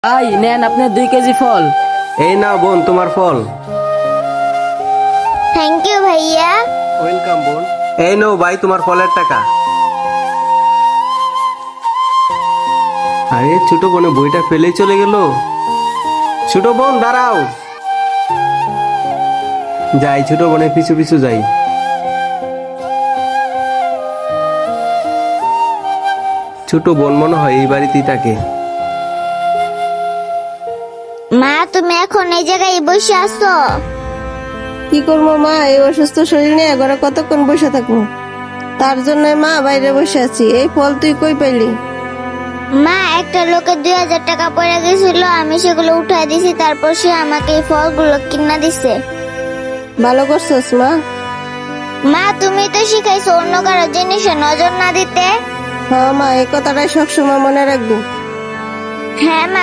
ভাই নেন আপনার 2 কেজি ফল। এই নাও বোন তোমার ফল। থ্যাংক ইউ ভাইয়া। ওয়েলকাম বোন। এই নাও ভাই তোমার ফলের টাকা। আরে ছোট বোনে বইটা ফেলেই চলে গেল। ছোট বোন দাঁড়াও। যাই ছোট বোনের পিছু পিছু যাই। ছোট বোন মনে হয় এই বাড়িতেই থাকে। মা তুমি এখন এই জায়গায় বসে আছো? কি করবো মা, এই অসুস্থ শরীর নিয়ে ঘরে কতক্ষণ বসে থাকবো? তার জন্য মা বাইরে বসে আছি। এই ফল তুই কই পাইলি? মা একটা লোকের 2000 টাকা পড়ে গেছিল, আমি সেগুলো উঠাই দিছি, তারপর সে আমাকে এই ফলগুলো কিনা দিছে। ভালো করছস মা। মা তুমি তো শিখাইছো অন্য কারো জিনিসে নজর না দিতে। হ্যাঁ মা, এই কথাটাই সবসময় মনে রাখবি। হ্যাঁ মা।